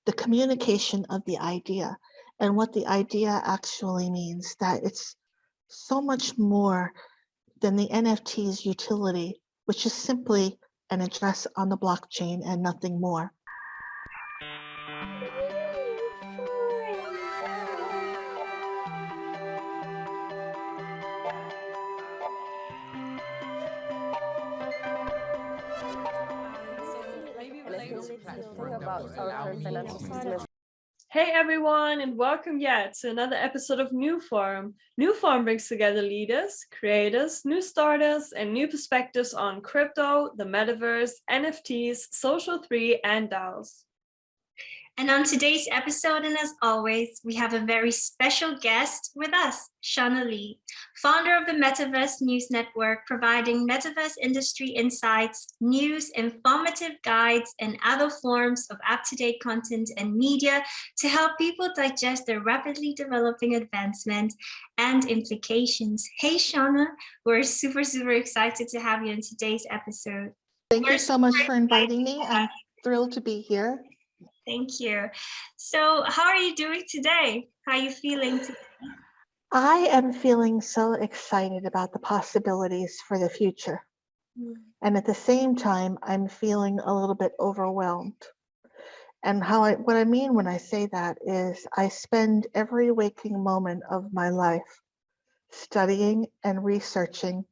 the communication of the idea and what the idea actually means, that it's so much more than the NFT's utility, which is simply an address on the blockchain and nothing more. Hey everyone, and welcome to another episode of NewForum. NewForum brings together leaders, creators, new starters, and new perspectives on crypto, the metaverse, NFTs, social 3, and DAOs. And on today's episode, and as always, we have a very special guest with us, Shauna Lee, founder of the Metaverse News Network, providing Metaverse industry insights, news, informative guides, and other forms of up-to-date content and media to help people digest their rapidly developing advancement and implications. Hey, Shauna, we're super, super excited to have you in today's episode. Thank you so much for inviting me. I'm thrilled to be here. Thank you. So how are you doing today? How are you feeling today? I am feeling so excited about the possibilities for the future. And at the same time, I'm feeling a little bit overwhelmed. And what I mean when I say that is I spend every waking moment of my life studying and researching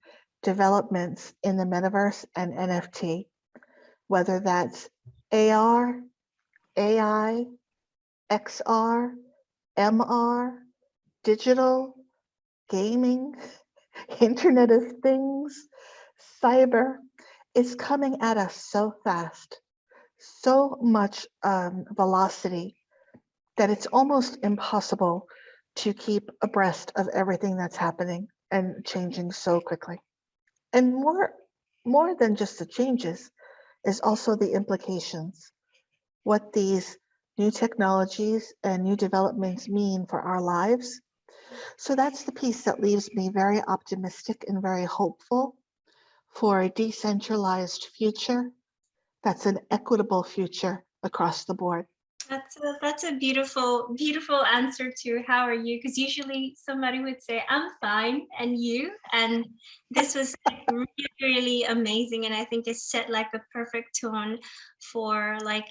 developments in the metaverse and NFT, whether that's AR, AI, XR, MR, digital, gaming, Internet of Things, cyber is coming at us so fast, so much velocity that it's almost impossible to keep abreast of everything that's happening and changing so quickly. And more than just the changes is also the implications. What these new technologies and new developments mean for our lives. So that's the piece that leaves me very optimistic and very hopeful for a decentralized future that's an equitable future across the board. That's a beautiful, beautiful answer to how are you? Because usually somebody would say, I'm fine, and you? And this was really, really amazing. And I think it set like a perfect tone for like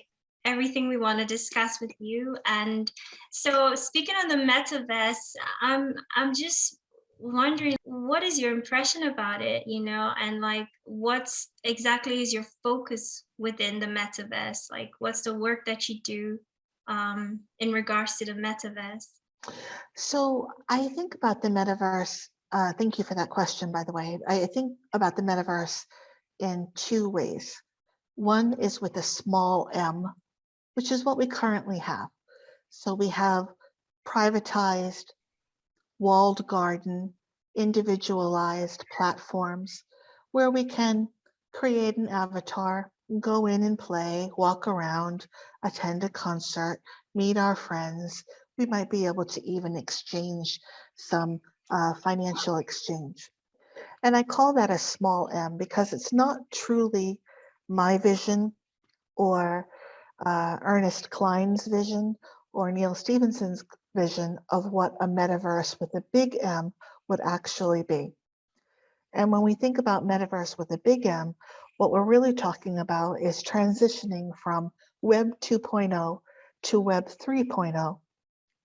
everything we want to discuss with you. And so speaking of the metaverse, I'm just wondering, what is your impression about it, and like what's exactly is your focus within the metaverse? Like what's the work that you do in regards to the metaverse? So I think about the metaverse, thank you for that question, by the way. I think about the metaverse in two ways. One is with a small m, which is what we currently have. So we have privatized, walled garden, individualized platforms where we can create an avatar, go in and play, walk around, attend a concert, meet our friends. We might be able to even exchange some financial exchange. And I call that a small m because it's not truly my vision or Ernest Cline's vision or Neil Stephenson's vision of what a metaverse with a big M would actually be. And when we think about metaverse with a big M, what we're really talking about is transitioning from Web 2.0 to Web 3.0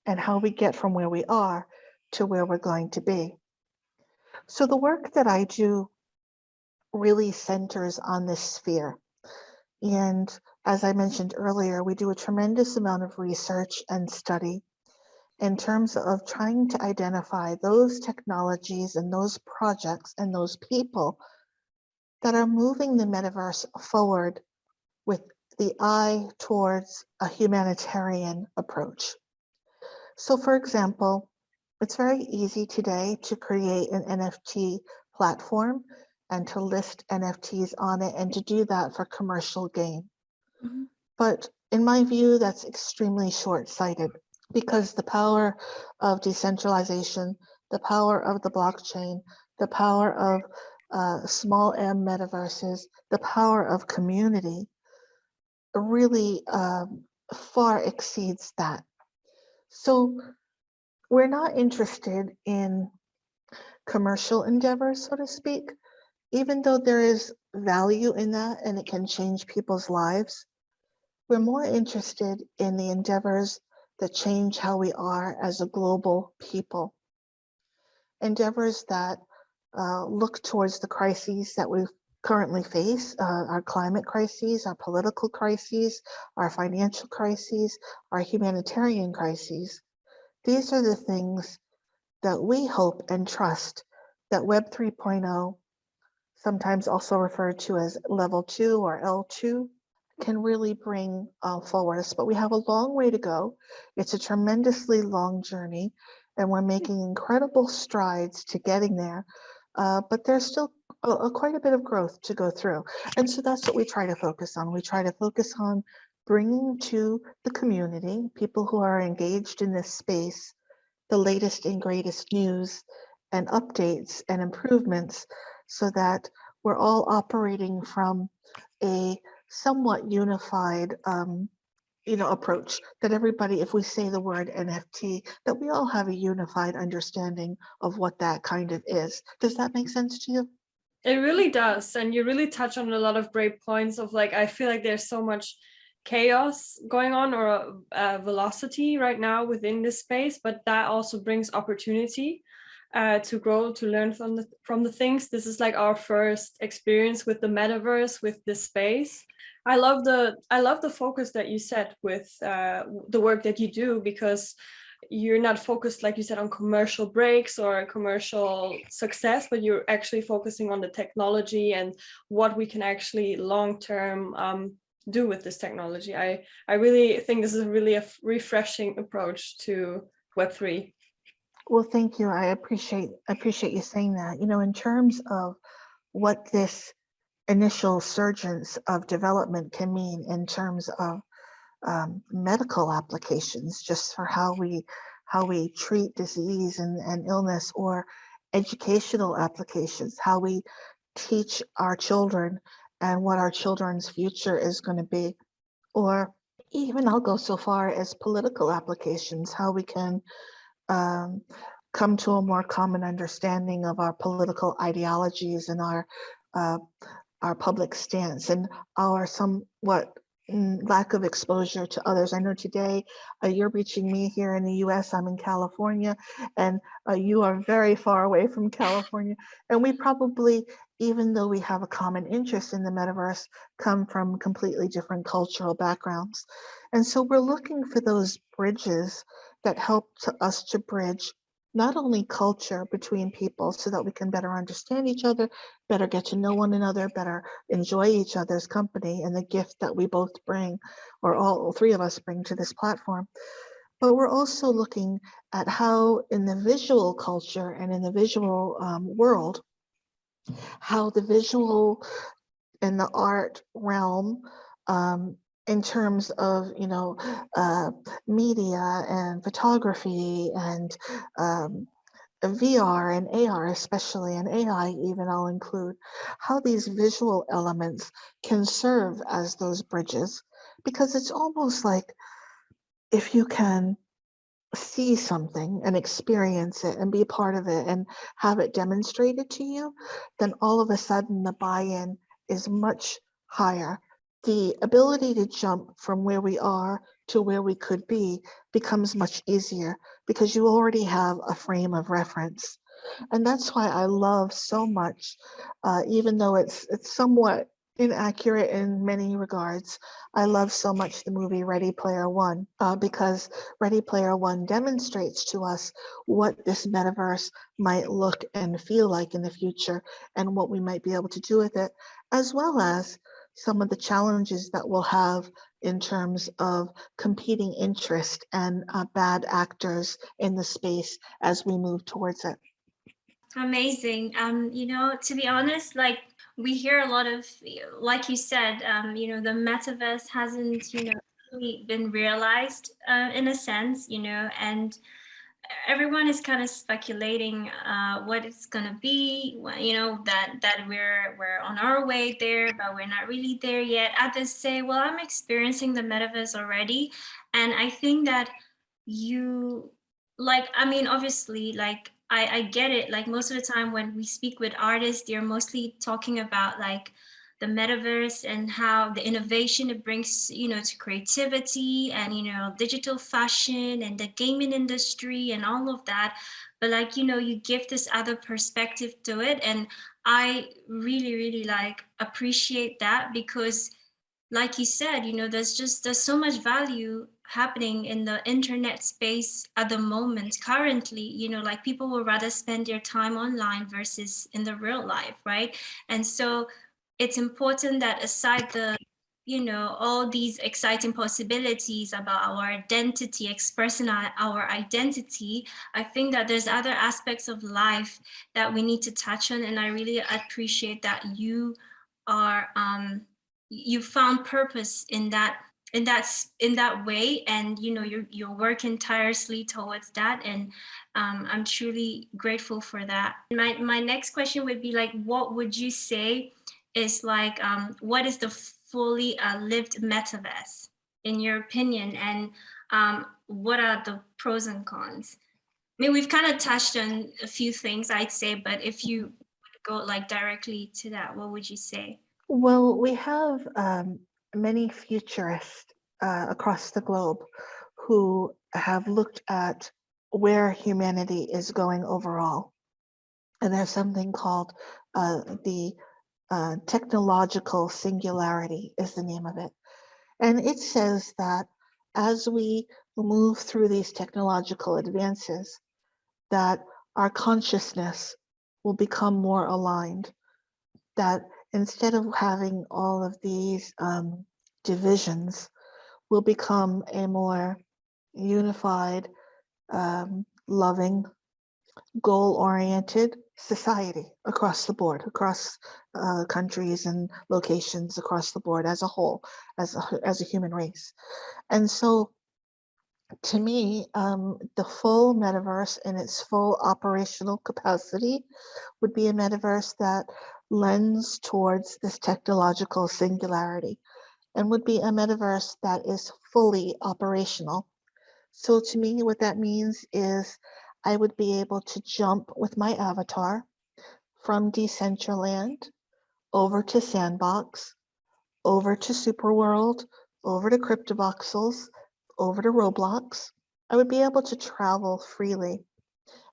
and how we get from where we are to where we're going to be. So the work that I do really centers on this sphere. And as I mentioned earlier, we do a tremendous amount of research and study in terms of trying to identify those technologies and those projects and those people that are moving the metaverse forward with the eye towards a humanitarian approach. So for example, it's very easy today to create an NFT platform and to list NFTs on it and to do that for commercial gain. Mm-hmm. But in my view, that's extremely short-sighted because the power of decentralization, the power of the blockchain, the power of small m metaverses, the power of community really far exceeds that. So we're not interested in commercial endeavors, so to speak, even though there is value in that and it can change people's lives. We're more interested in the endeavors that change how we are as a global people, endeavors that look towards the crises that we currently face, our climate crises, our political crises, our financial crises, our humanitarian crises. These are the things that we hope and trust that Web 3.0, sometimes also referred to as level 2 or L2, can really bring forward us. But we have a long way to go. It's a tremendously long journey, and we're making incredible strides to getting there. But there's still quite a bit of growth to go through. And so that's what we try to focus on. We try to focus on bringing to the community, people who are engaged in this space, the latest and greatest news and updates and improvements so that we're all operating from a somewhat unified approach, that everybody, if we say the word NFT, that we all have a unified understanding of what that kind of is. Does that make sense to you? It really does. And you really touch on a lot of great points of like, I feel like there's so much chaos going on, or velocity right now within this space, but that also brings opportunity to grow, to learn from the things. This is like our first experience with the metaverse, with this space. I love the focus that you set with the work that you do, because you're not focused, like you said, on commercial breaks or commercial success, but you're actually focusing on the technology and what we can actually long-term do with this technology. I really think this is really a refreshing approach to Web3. Well, thank you. I appreciate you saying that. In terms of what this initial surgence of development can mean in terms of medical applications, just for how we treat disease and illness, or educational applications, how we teach our children and what our children's future is going to be, or even I'll go so far as political applications, how we can come to a more common understanding of our political ideologies and our public stance and our somewhat lack of exposure to others. I know today you're reaching me here in the US, I'm in California, and you are very far away from California. And we probably, even though we have a common interest in the metaverse, come from completely different cultural backgrounds. And so we're looking for those bridges that help us to bridge not only culture between people so that we can better understand each other, better get to know one another, better enjoy each other's company and the gift that we both bring, or all three of us bring to this platform. But we're also looking at how in the visual culture and in the visual world, how the visual and the art realm, in terms of media and photography and VR and AR especially, and AI even I'll include, how these visual elements can serve as those bridges, because it's almost like if you can see something and experience it and be part of it and have it demonstrated to you, then all of a sudden the buy-in is much higher. The ability to jump from where we are to where we could be becomes much easier because you already have a frame of reference. And that's why I love so much, even though it's somewhat inaccurate in many regards, I love so much the movie Ready Player One, because Ready Player One demonstrates to us what this metaverse might look and feel like in the future and what we might be able to do with it, as well as some of the challenges that we'll have in terms of competing interest and bad actors in the space as we move towards it. Amazing. To be honest, like we hear a lot of, like you said, the metaverse hasn't, really been realized in a sense, and everyone is kind of speculating what it's gonna be. You know, that we're on our way there, but we're not really there yet. Others say, well, I'm experiencing the metaverse already, and I think that you like, I mean, obviously, like I get it. Like most of the time when we speak with artists, they're mostly talking about like the metaverse and how the innovation it brings, you know, to creativity and, you know, digital fashion and the gaming industry and all of that. But like, you know, you give this other perspective to it. And I really, really like appreciate that, because like you said, you know, there's so much value happening in the internet space at the moment currently. You know, like people will rather spend their time online versus in the real life, right? And so it's important that aside the, you know, all these exciting possibilities about our identity, expressing our identity, I think that there's other aspects of life that we need to touch on. And I really appreciate that you are you found purpose in that way, and you know you're working tirelessly towards that, and I'm truly grateful for that. My next question would be like, what would you say is like what is the fully lived metaverse in your opinion, and what are the pros and cons? I mean, we've kind of touched on a few things, I'd say, but if you go like directly to that, what would you say? Well, we have many futurists across the globe who have looked at where humanity is going overall. And there's something called the technological singularity is the name of it. And it says that as we move through these technological advances, that our consciousness will become more aligned, that instead of having all of these divisions, we'll become a more unified, loving, goal-oriented society across the board, across countries and locations across the board as a whole, as a human race. And so to me, the full metaverse in its full operational capacity would be a metaverse that lends towards this technological singularity and would be a metaverse that is fully operational. So to me, what that means is I would be able to jump with my avatar from Decentraland over to Sandbox, over to Superworld, over to CryptoVoxels, over to Roblox. I would be able to travel freely,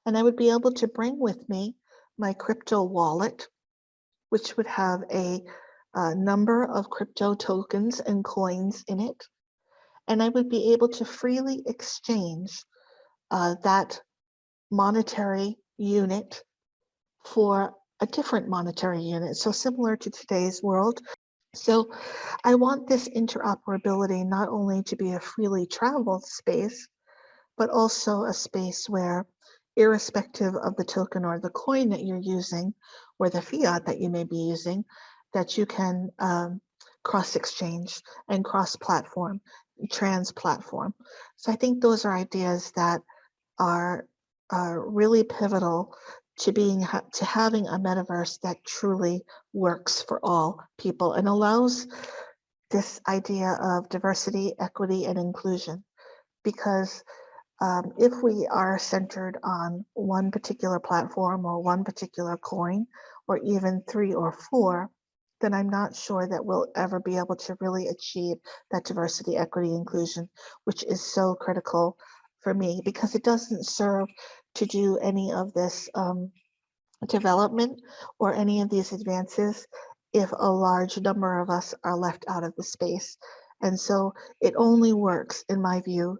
and I would be able to bring with me my crypto wallet, which would have a number of crypto tokens and coins in it. And I would be able to freely exchange that monetary unit for a different monetary unit. So similar to today's world. So I want this interoperability not only to be a freely traveled space, but also a space where, irrespective of the token or the coin that you're using, or the fiat that you may be using, that you can cross-exchange and cross-platform, trans-platform. So I think those are ideas that are really pivotal to having a metaverse that truly works for all people and allows this idea of diversity, equity, and inclusion. Because if we are centered on one particular platform or one particular coin, or even 3 or 4, then I'm not sure that we'll ever be able to really achieve that diversity, equity, inclusion, which is so critical for me, because it doesn't serve to do any of this development or any of these advances if a large number of us are left out of the space. And so it only works, in my view,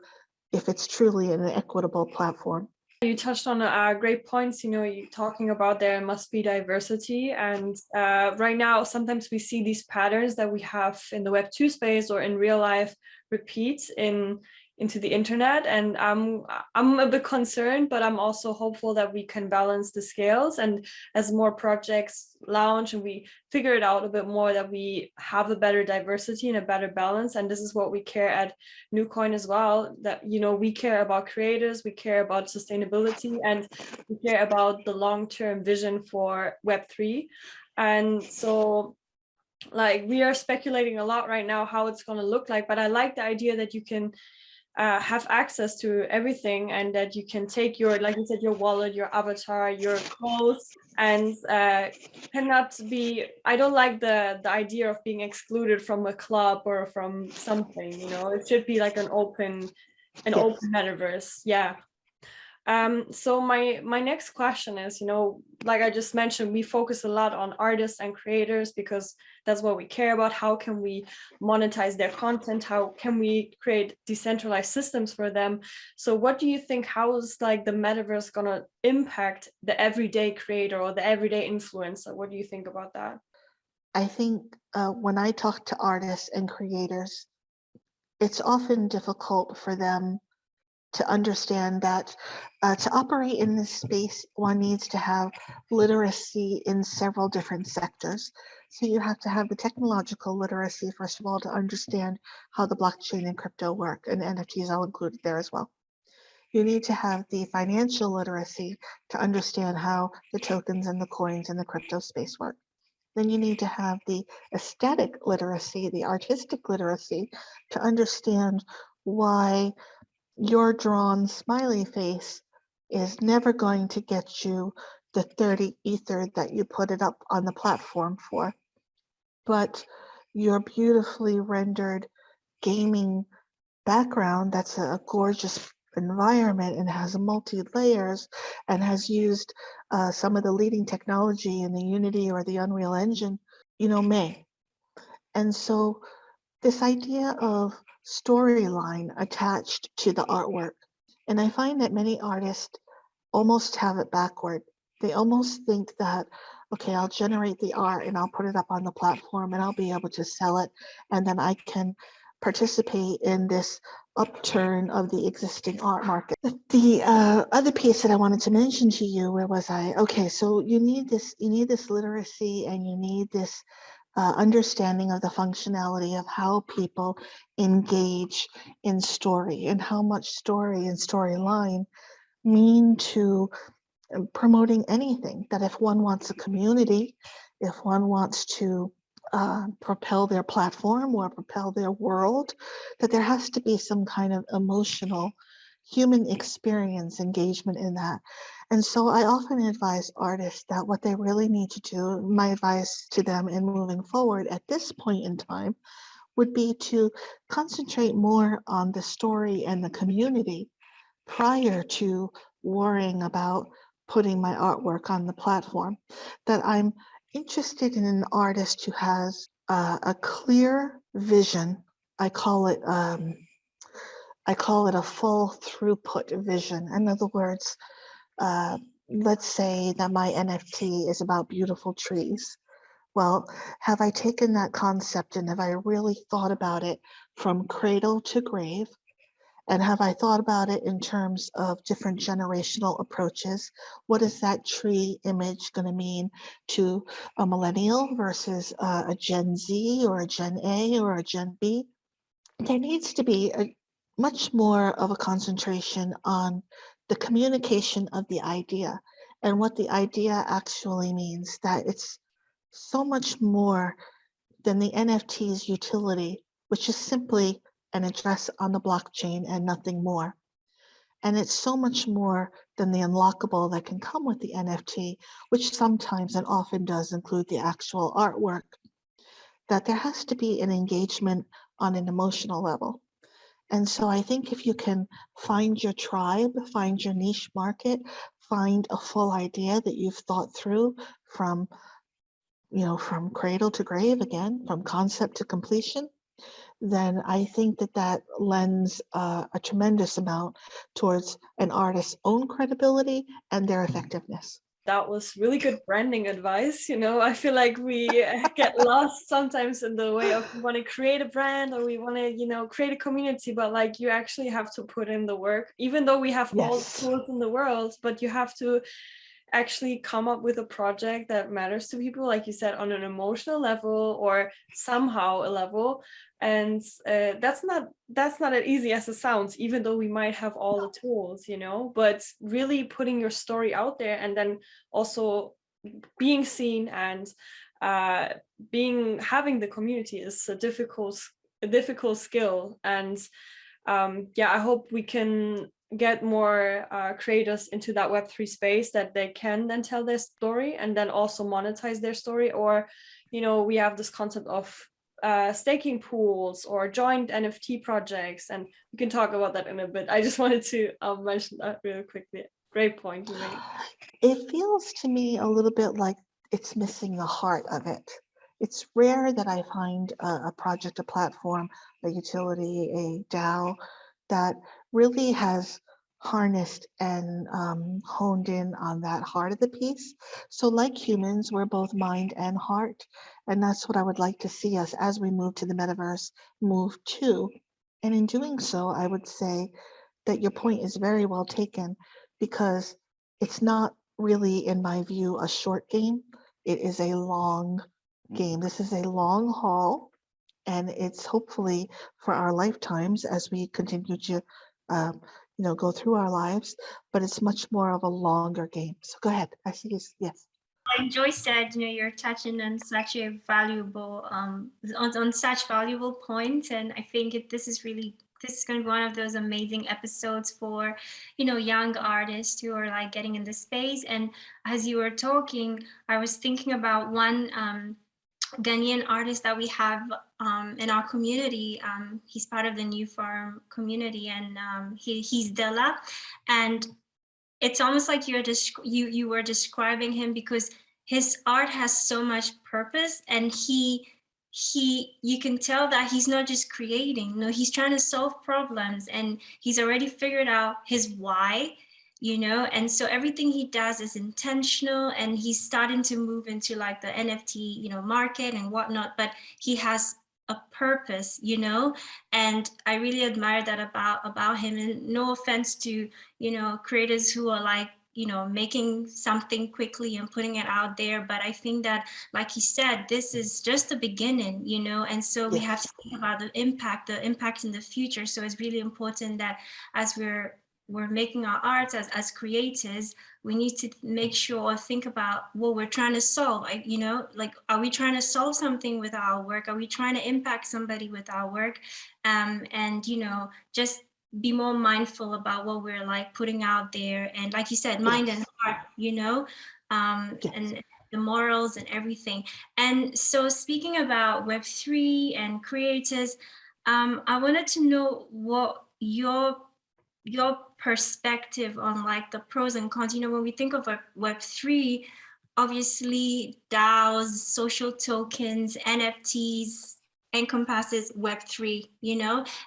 if it's truly an equitable platform. You touched on great points. You know, you talking about there must be diversity, and right now sometimes we see these patterns that we have in the Web2 space or in real life repeat in, into the internet, and I'm a bit concerned, but I'm also hopeful that we can balance the scales, and as more projects launch and we figure it out a bit more, that we have a better diversity and a better balance. And this is what we care at NewCoin as well, that, you know, we care about creators, we care about sustainability, and we care about the long-term vision for Web3. And so, like, we are speculating a lot right now how it's going to look like, but I like the idea that you can have access to everything, and that you can take your, like you said, your wallet, your avatar, your clothes, and cannot be, I don't like the idea of being excluded from a club or from something, you know. It should be like an open metaverse. Yeah. So my next question is, you know, like I just mentioned, we focus a lot on artists and creators because that's what we care about. How can we monetize their content? How can we create decentralized systems for them? So what do you think, how is like the metaverse gonna impact the everyday creator or the everyday influencer? What do you think about that? I think when I talk to artists and creators, it's often difficult for them to understand that to operate in this space, one needs to have literacy in several different sectors. So you have to have the technological literacy, first of all, to understand how the blockchain and crypto work, and NFTs are included there as well. You need to have the financial literacy to understand how the tokens and the coins and the crypto space work. Then you need to have the aesthetic literacy, the artistic literacy, to understand why your drawn smiley face is never going to get you the 30 ether that you put it up on the platform for. But your beautifully rendered gaming background, that's a gorgeous environment and has multi layers and has used some of the leading technology in the Unity or the Unreal Engine, you know, may. And so this idea of storyline attached to the artwork. And I find that many artists almost have it backward. They almost think that, okay, I'll generate the art and I'll put it up on the platform and I'll be able to sell it. And then I can participate in this upturn of the existing art market. The other piece that I wanted to mention to you, where was I? Okay, so you need this literacy, and you need this understanding of the functionality of how people engage in story, and how much story and storyline mean to promoting anything. That if one wants a community, if one wants to propel their platform or propel their world, that there has to be some kind of emotional human experience engagement in that. And so I often advise artists that what they really need to do, my advice to them in moving forward at this point in time, would be to concentrate more on the story and the community prior to worrying about putting my artwork on the platform. That I'm interested in an artist who has a clear vision. I call it a full throughput vision. In other words, let's say that my NFT is about beautiful trees. Well, have I taken that concept and have I really thought about it from cradle to grave? And have I thought about it in terms of different generational approaches? What is that tree image going to mean to a millennial versus a Gen Z or a Gen A or a Gen B? There needs to be a much more of a concentration on the communication of the idea and what the idea actually means, that it's so much more than the NFT's utility, which is simply an address on the blockchain and nothing more. And it's so much more than the unlockable that can come with the NFT, which sometimes and often does include the actual artwork, that there has to be an engagement on an emotional level. And so I think if you can find your tribe, find your niche market, find a full idea that you've thought through from cradle to grave, again, from concept to completion, then I think that lends a tremendous amount towards an artist's own credibility and their effectiveness. that was really good branding advice. I feel like we get lost sometimes in the way of we want to create a brand or we want to, create a community, but like you actually have to put in the work, even though we have all the Yes. tools in the world, but you have to actually come up with a project that matters to people, like you said, on an emotional level or somehow a level. And that's not as easy as it sounds, even though we might have all the tools, but really putting your story out there and then also being seen and having the community is a difficult skill. And I hope we can get more creators into that Web3 space, that they can then tell their story and then also monetize their story. Or, we have this concept of staking pools or joint NFT projects, and we can talk about that in a bit. I just wanted to mention that really quickly. Great point you made. It feels to me a little bit like it's missing the heart of it. It's rare that I find a project, a platform, a utility, a DAO that really has harnessed and honed in on that heart of the piece. So like humans, we're both mind and heart. And that's what I would like to see us as we move to the metaverse, move to. And in doing so, I would say that your point is very well taken, because it's not really, in my view, a short game. It is a long game. This is a long haul, and it's hopefully for our lifetimes as we continue to, go through our lives. But it's much more of a longer game. So go ahead. I see you. Yes. Like Joyce said, you're touching on such a valuable, on such valuable points, and I think this is going to be one of those amazing episodes for, young artists who are like getting in the space. And as you were talking, I was thinking about one Ghanaian artist that we have in our community. He's part of the NewForum community, and he's Della, and it's almost like you were describing him, because his art has so much purpose, and you can tell that he's not just creating, he's trying to solve problems, and he's already figured out his why, and so everything he does is intentional, and he's starting to move into like the NFT, market and whatnot, but he has a purpose, and I really admire that about him. And no offense to, creators who are like, making something quickly and putting it out there, but I think that, like he said, this is just the beginning, and so we have to think about the impact in the future. So it's really important that as we're making our arts as creators, we need to make sure or think about what we're trying to solve. Like, are we trying to solve something with our work? Are we trying to impact somebody with our work? And just be more mindful about what we're like putting out there. And like you said, mind and heart, and the morals and everything. And so speaking about Web3 and creators, I wanted to know what your perspective on like the pros and cons. When we think of Web3, obviously DAOs, social tokens, NFTs encompasses Web3,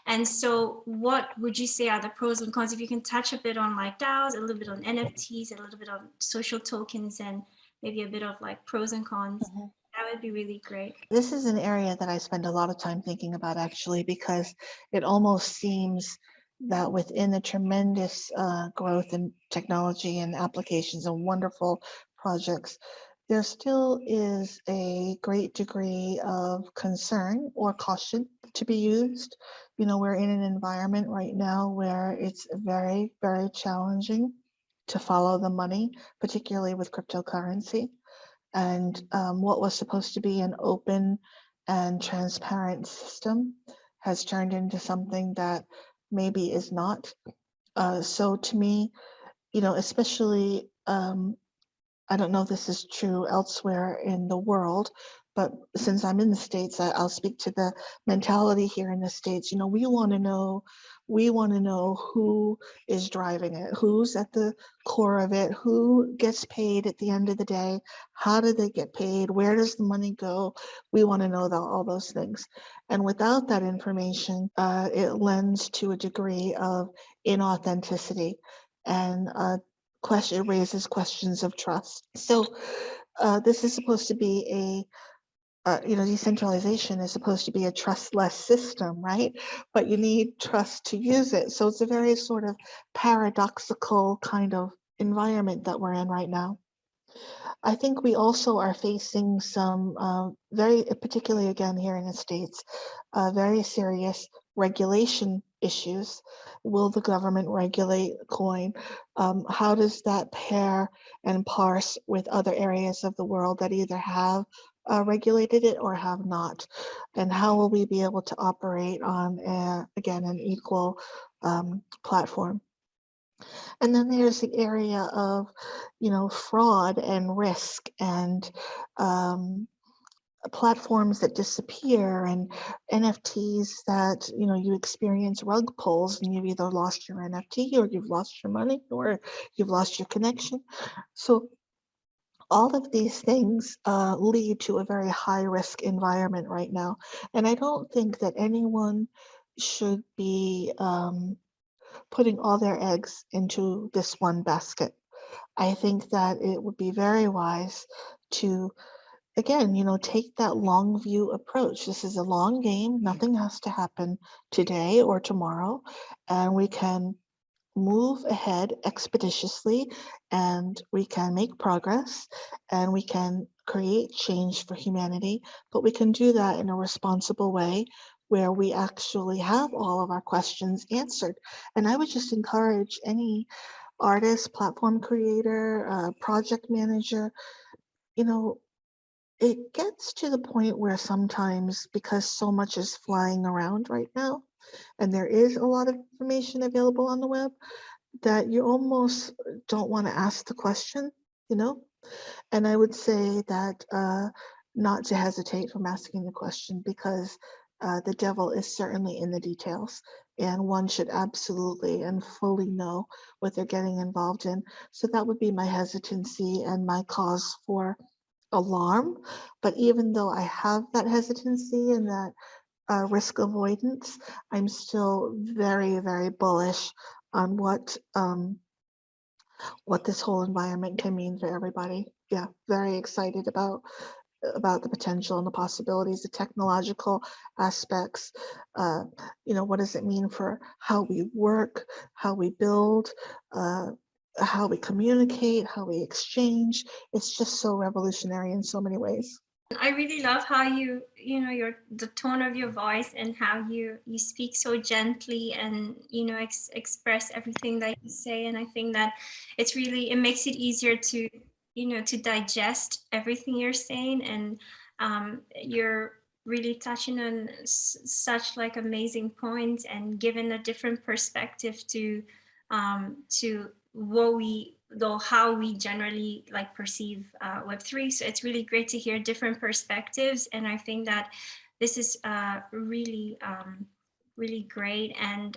and so what would you say are the pros and cons? If you can touch a bit on like DAOs, a little bit on NFTs, a little bit on social tokens, and maybe a bit of like pros and cons. That would be really great. This is an area that I spend a lot of time thinking about, actually, because it almost seems that within the tremendous growth in technology and applications and wonderful projects, there still is a great degree of concern or caution to be used. We're in an environment right now where it's very, very challenging to follow the money, particularly with cryptocurrency. And what was supposed to be an open and transparent system has turned into something that maybe is not. So to me, especially, I don't know if this is true elsewhere in the world, but since I'm in the States, I'll speak to the mentality here in the States. We want to know who is driving it, who's at the core of it, who gets paid at the end of the day, how do they get paid, where does the money go? We want to know all those things. And without that information, it lends to a degree of inauthenticity and question raises questions of trust. So this is supposed to be decentralization is supposed to be a trustless system, right? But you need trust to use it. So it's a very sort of paradoxical kind of environment that we're in right now. I think we also are facing some particularly again here in the States, very serious regulation issues. Will the government regulate coin? How does that pair and parse with other areas of the world that either have regulated it or have not? And how will we be able to operate on, again, an equal platform? And then there's the area of, fraud and risk and platforms that disappear and NFTs that, you experience rug pulls and you've either lost your NFT or you've lost your money or you've lost your connection. So all of these things lead to a very high risk environment right now. And I don't think that anyone should be putting all their eggs into this one basket. I think that it would be very wise to, again, take that long view approach. This is a long game. Nothing has to happen today or tomorrow. And we can move ahead expeditiously and we can make progress and we can create change for humanity, but we can do that in a responsible way where we actually have all of our questions answered. And I would just encourage any artist, platform creator, project manager, it gets to the point where sometimes, because so much is flying around right now, and there is a lot of information available on the web, that you almost don't want to ask the question, And I would say that not to hesitate from asking the question, because the devil is certainly in the details, and one should absolutely and fully know what they're getting involved in. So that would be my hesitancy and my cause for alarm. But even though I have that hesitancy and that risk avoidance, I'm still very, very bullish on what this whole environment can mean for everybody. Yeah, very excited about the potential and the possibilities, the technological aspects. What does it mean for how we work, how we build, how we communicate, how we exchange? It's just so revolutionary in so many ways. I really love how the tone of your voice and how you speak so gently and express everything that you say. And I think that it makes it easier to to digest everything you're saying. And you're really touching on such like amazing points and giving a different perspective to how we generally like perceive Web3. So it's really great to hear different perspectives, and I think that this is really really great. And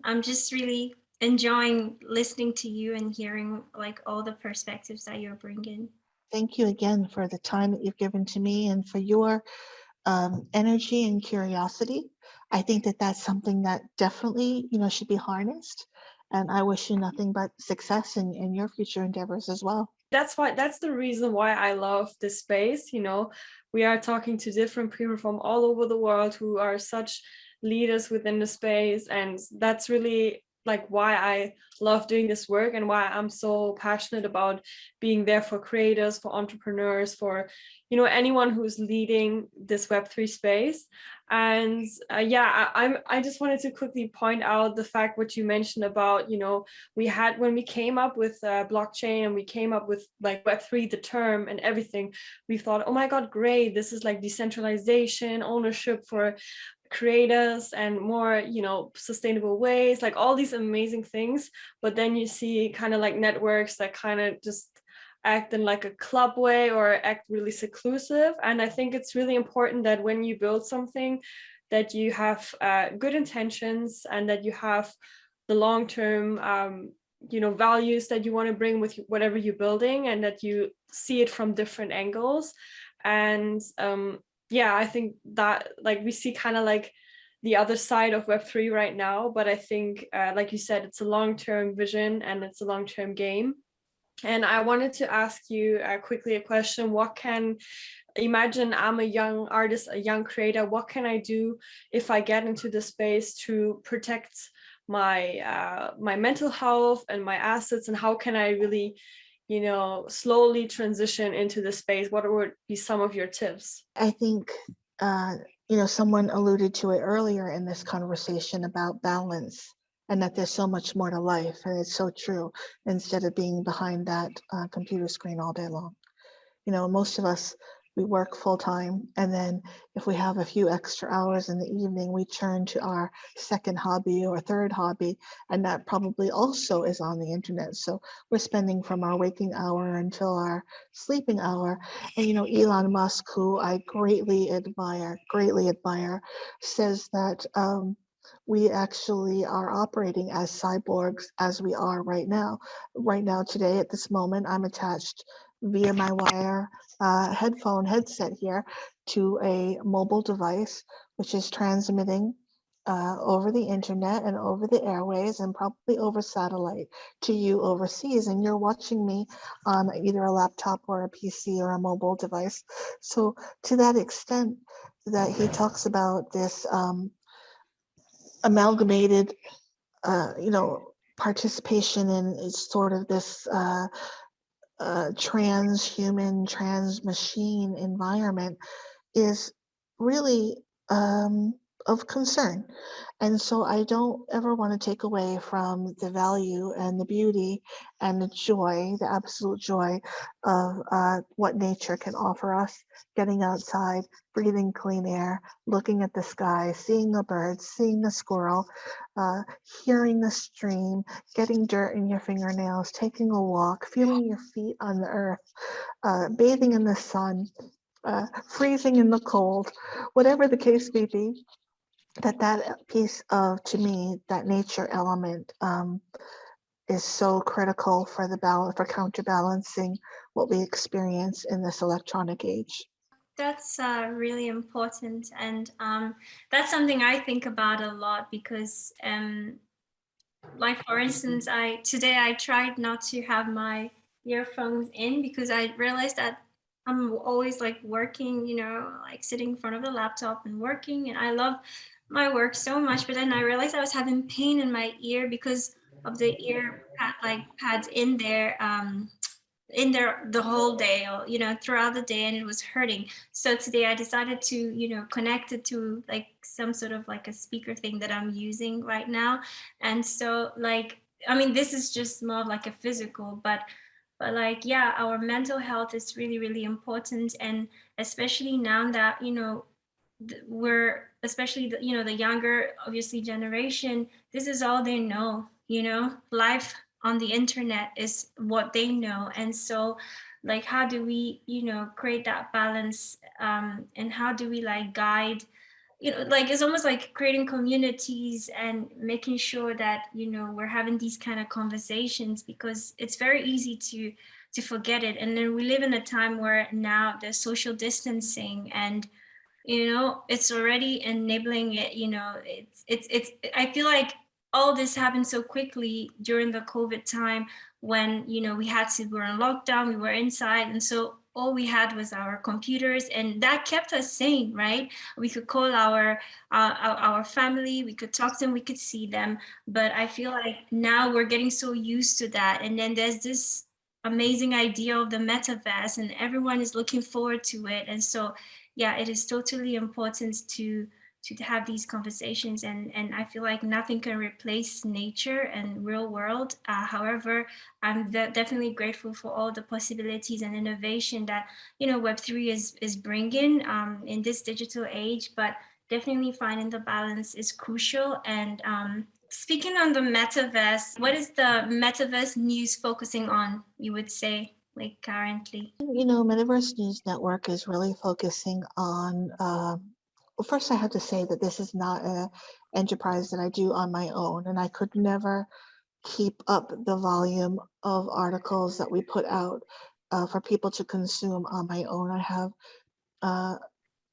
I'm just really enjoying listening to you and hearing like all the perspectives that you're bringing. Thank you again for the time that you've given to me and for your energy and curiosity. I think that that's something that definitely, should be harnessed. And I wish you nothing but success in your future endeavors as well. That's the reason why I love this space. We are talking to different people from all over the world who are such leaders within the space. And that's really like why I love doing this work and why I'm so passionate about being there for creators, for entrepreneurs, for anyone who's leading this Web3 space. And I just wanted to quickly point out the fact what you mentioned about when we came up with blockchain and we came up with like Web3, the term and everything, we thought, oh my god, great, this is like decentralization, ownership for creators and more sustainable ways, like all these amazing things. But then you see kind of like networks that kind of just act in like a club way or act really seclusive. And I think it's really important that when you build something that you have good intentions and that you have the long-term values that you want to bring with whatever you're building, and that you see it from different angles. And I think that like we see kind of like the other side of Web3 right now, but I think, like you said, it's a long-term vision and it's a long-term game. And I wanted to ask you quickly a question. Imagine I'm a young artist, a young creator. What can I do if I get into the space to protect my my mental health and my assets? And how can I really, slowly transition into the space? What would be some of your tips? I think, someone alluded to it earlier in this conversation about balance and that there's so much more to life. And it's so true, instead of being behind that computer screen all day long. Most of us, we work full time. And then if we have a few extra hours in the evening, we turn to our second hobby or third hobby. And that probably also is on the internet. So we're spending from our waking hour until our sleeping hour. And, Elon Musk, who I greatly admire, says that we actually are operating as cyborgs as we are right now. Right now, today, at this moment, I'm attached via my wire headset here to a mobile device, which is transmitting over the internet and over the airways and probably over satellite to you overseas. And you're watching me on either a laptop or a PC or a mobile device. So to that extent that he talks about this amalgamated, participation in sort of this transhuman, transmachine environment is really of concern. And so I don't ever want to take away from the value and the beauty and the joy, the absolute joy of what nature can offer us, getting outside, breathing clean air, looking at the sky, seeing the birds, seeing the squirrel, hearing the stream, getting dirt in your fingernails, taking a walk, feeling your feet on the earth, bathing in the sun, freezing in the cold, whatever the case may be, that piece of, to me, that nature element is so critical for the balance, for counterbalancing what we experience in this electronic age. That's really important, and that's something I think about a lot because, like for instance, today I tried not to have my earphones in because I realized that I'm always like working, like sitting in front of the laptop and working, and I love my work so much. But then I realized I was having pain in my ear because of the pads in there the whole day, or throughout the day, and it was hurting. So today I decided to connect it to like some sort of like a speaker thing that I'm using right now. And so, like, I mean, this is just more of like a physical, but like, yeah, our mental health is really, really important. And especially now that we're, especially the younger, obviously, generation, this is all they know. Life on the internet is what they know. And so, like, how do we create that balance, and how do we like guide, like, it's almost like creating communities and making sure that we're having these kind of conversations, because it's very easy to forget it. And then we live in a time where now there's social distancing, and it's already enabling it. It's I feel like all this happened so quickly during the COVID time, when we were in lockdown, we were inside, and so all we had was our computers, and that kept us sane, right? We could call our family, we could talk to them, we could see them. But I feel like now we're getting so used to that, and then there's this amazing idea of the metaverse, and everyone is looking forward to it. And so, yeah, it is totally important to have these conversations, and I feel like nothing can replace nature and real world. However, I'm definitely grateful for all the possibilities and innovation that Web3 is bringing in this digital age, but definitely finding the balance is crucial. And speaking on the metaverse, what is the metaverse news focusing on, you would say, like currently? Metaverse News Network is really focusing on, well, first I have to say that this is not an enterprise that I do on my own, and I could never keep up the volume of articles that we put out for people to consume on my own. I have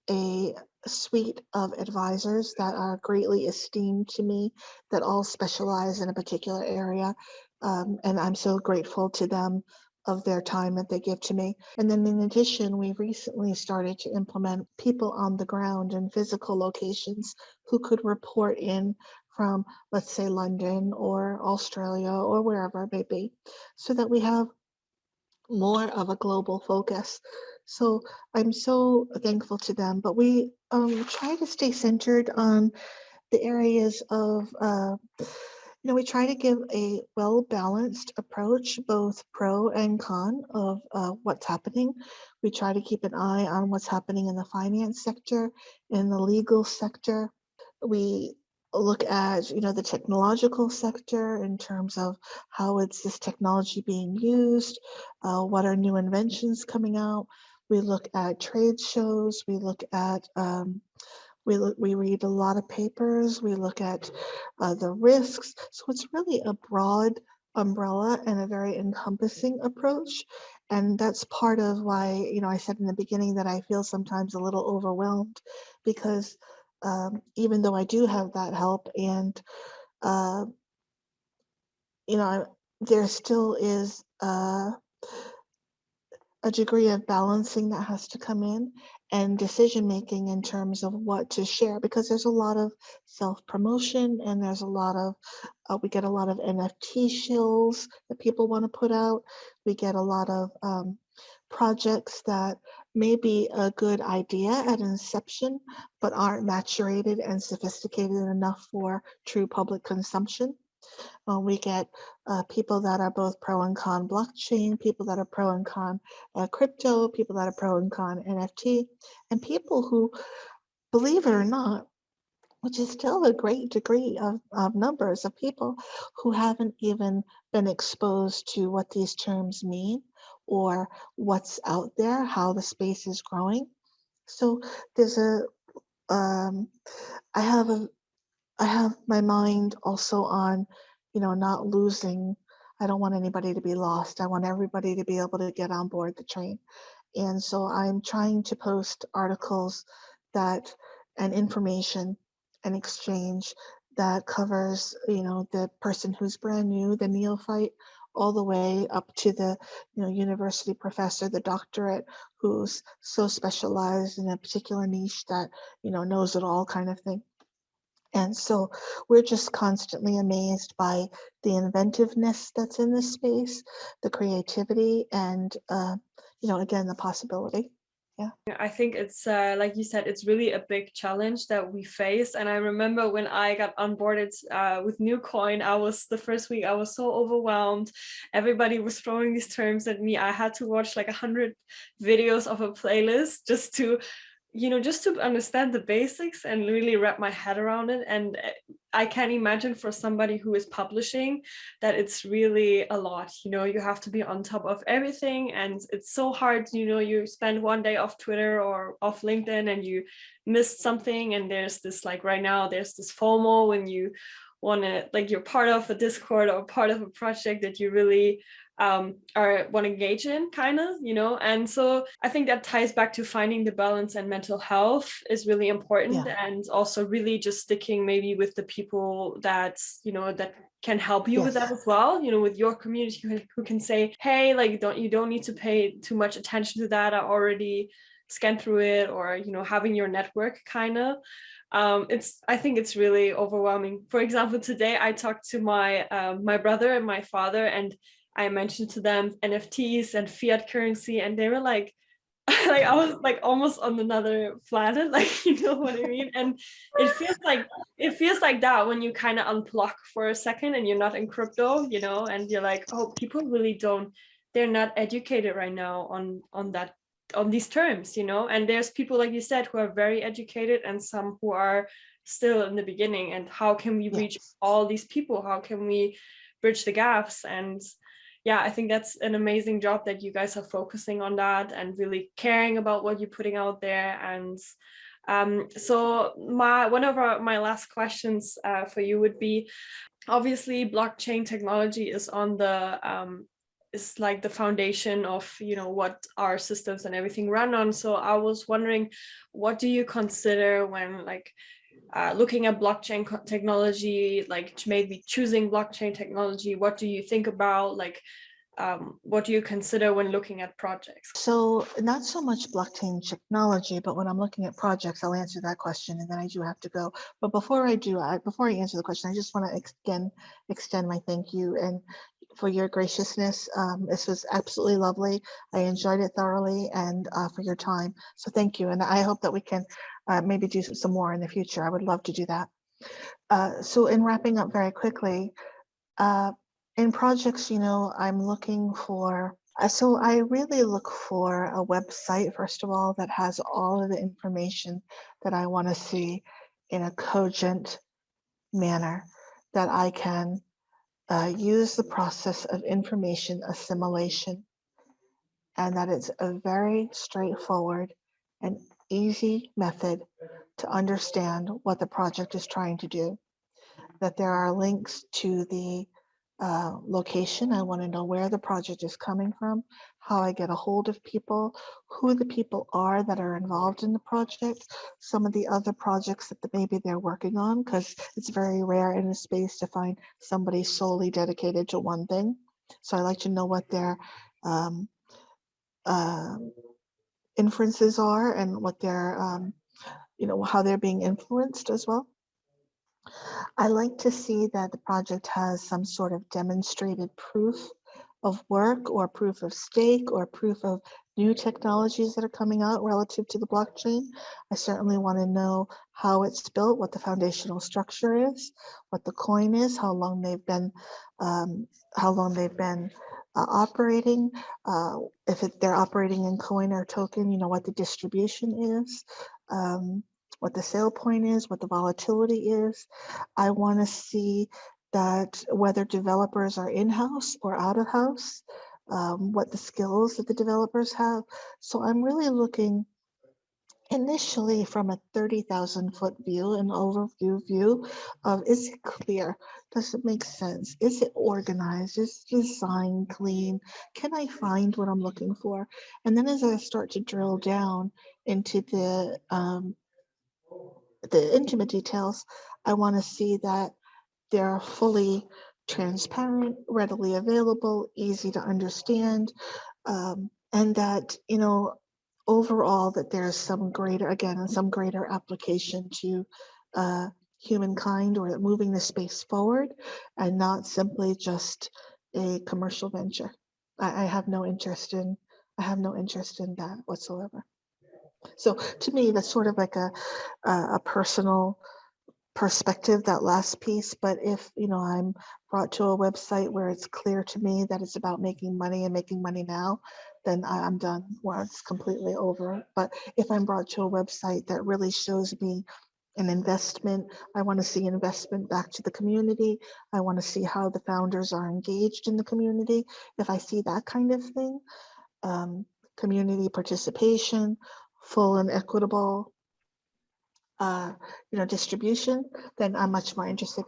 a suite of advisors that are greatly esteemed to me, that all specialize in a particular area. And I'm so grateful to them of their time that they give to me. And then in addition, we recently started to implement people on the ground in physical locations who could report in from, let's say, London or Australia or wherever it may be, so that we have more of a global focus. So I'm so thankful to them, but we try to stay centered on the areas of, we try to give a well-balanced approach, both pro and con of what's happening. We try to keep an eye on what's happening in the finance sector, in the legal sector. We look at, the technological sector in terms of how is this technology being used, what are new inventions coming out. We look at trade shows. We look at we read a lot of papers. We look at the risks. So it's really a broad umbrella and a very encompassing approach. And that's part of why, I said in the beginning that I feel sometimes a little overwhelmed, because even though I do have that help, and uh, there still is a degree of balancing that has to come in, and decision making in terms of what to share, because there's a lot of self-promotion, and there's a lot of we get a lot of NFT shills that people want to put out. We get a lot of projects that may be a good idea at inception, but aren't maturated and sophisticated enough for true public consumption. We get people that are both pro and con blockchain, people that are pro and con crypto, people that are pro and con NFT, and people who, believe it or not, which is still a great degree of numbers of people who haven't even been exposed to what these terms mean or what's out there, how the space is growing. So there's I have my mind also on, not losing. I don't want anybody to be lost. I want everybody to be able to get on board the train. And so I'm trying to post articles that and information and exchange that covers, the person who's brand new, the neophyte, all the way up to the, university professor, the doctorate, who's so specialized in a particular niche that, knows it all kind of thing. And so we're just constantly amazed by the inventiveness that's in this space, the creativity, and, again, the possibility. Yeah. I think it's like you said, it's really a big challenge that we face. And I remember when I got onboarded with NewCoin, the first week I was so overwhelmed. Everybody was throwing these terms at me. I had to watch like 100 videos of a playlist just to understand the basics and really wrap my head around it. And I can imagine for somebody who is publishing that it's really a lot. You have to be on top of everything, and it's so hard. You spend one day off Twitter or off LinkedIn and you missed something, and there's this, like right now, there's this FOMO when you want to, like, you're part of a Discord or part of a project that you really or want to engage in, kind of, and so I think that ties back to finding the balance, and mental health is really important. Yeah. And also really just sticking maybe with the people that that can help you. Yes. With that as well, with your community who can say, hey, like, you don't need to pay too much attention to that, I already scanned through it, or having your network kind of. I think it's really overwhelming. For example, today I talked to my brother and my father, and I mentioned to them NFTs and fiat currency, and they were like, like I was like almost on another planet, like, you know what I mean? And it feels like that when you kind of unplug for a second and you're not in crypto, and you're like, oh, people really they're not educated right now on these terms, and there's people, like you said, who are very educated and some who are still in the beginning. And how can we reach all these people? How can we bridge the gaps? And yeah, I think that's an amazing job that you guys are focusing on that and really caring about what you're putting out there. And so one of my last questions for you would be, obviously blockchain technology is on the is like the foundation of, you know, what our systems and everything run on. So I was wondering, what do you consider when like looking at blockchain technology, like maybe choosing blockchain technology? What do you think about, like, what do you consider when looking at projects? So not so much blockchain technology, but when I'm looking at projects, I'll answer that question, and then I do have to go. But before I do, before I answer the question, I just want to again extend my thank you and for your graciousness. This was absolutely lovely. I enjoyed it thoroughly, and for your time. So thank you, and I hope that we can maybe do some more in the future. I would love to do that. So in wrapping up very quickly, in projects, you know, I'm looking for, so I really look for a website, first of all, that has all of the information that I want to see in a cogent manner, that I can use the process of information assimilation, and that it's a very straightforward and easy method to understand what the project is trying to do, that there are links to the location. I want to know where the project is coming from, how I get a hold of people, who the people are that are involved in the project, some of the other projects that maybe they're working on, because it's very rare in a space to find somebody solely dedicated to one thing. So I like to know what their inferences are and what their, you know, how they're being influenced as well. I like to see that the project has some sort of demonstrated proof of work or proof of stake or proof of new technologies that are coming out relative to the blockchain. I certainly want to know how it's built, what the foundational structure is, what the coin is, how long they've been operating. If they're operating in coin or token, you know, what the distribution is. What the sale point is, what the volatility is. I want to see that whether developers are in-house or out of house, what the skills that the developers have. So I'm really looking initially from a 30,000 foot view, an overview view of, is it clear? Does it make sense? Is it organized? Is the design clean? Can I find what I'm looking for? And then as I start to drill down into the intimate details, I want to see that they're fully transparent, readily available, easy to understand, and that, you know, overall that there's some greater, again, some greater application to humankind, or moving the space forward, and not simply just a commercial venture. I have no interest in that whatsoever. So to me, that's sort of like a personal perspective, that last piece. But if, you know, I'm brought to a website where it's clear to me that it's about making money and making money now, then I'm done. Well, it's completely over. But if I'm brought to a website that really shows me an investment, I want to see investment back to the community. I want to see how the founders are engaged in the community. If I see that kind of thing, community participation, full and equitable distribution, then I'm much more interested.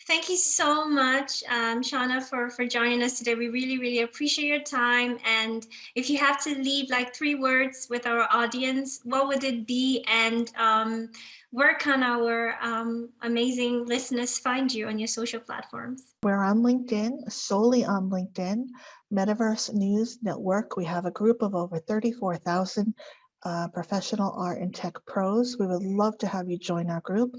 Thank you so much, Shauna, for joining us today. We really, really appreciate your time. And if you have to leave like 3 words with our audience, what would it be? And where can our amazing listeners find you on your social platforms? We're on LinkedIn, solely on LinkedIn, Metaverse News Network. We have a group of over 34,000 professional art and tech pros. We would love to have you join our group.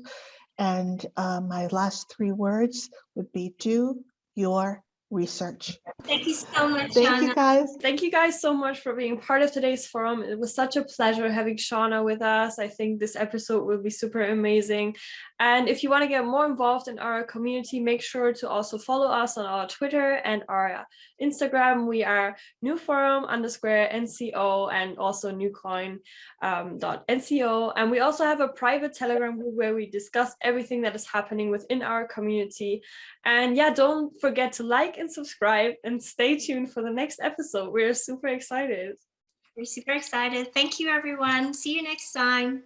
And my last 3 words would be, do your research. Thank you so much, Thank Shauna. you, guys. Thank you guys so much for being part of today's forum. It was such a pleasure having Shauna with us. I think this episode will be super amazing. And if you want to get more involved in our community, make sure to also follow us on our Twitter and our Instagram. We are NewForum_NCO and also newcoin.nco. And we also have a private Telegram group where we discuss everything that is happening within our community. And yeah, don't forget to like and subscribe, and stay tuned for the next episode. We're super excited. We're super excited. Thank you, everyone. See you next time.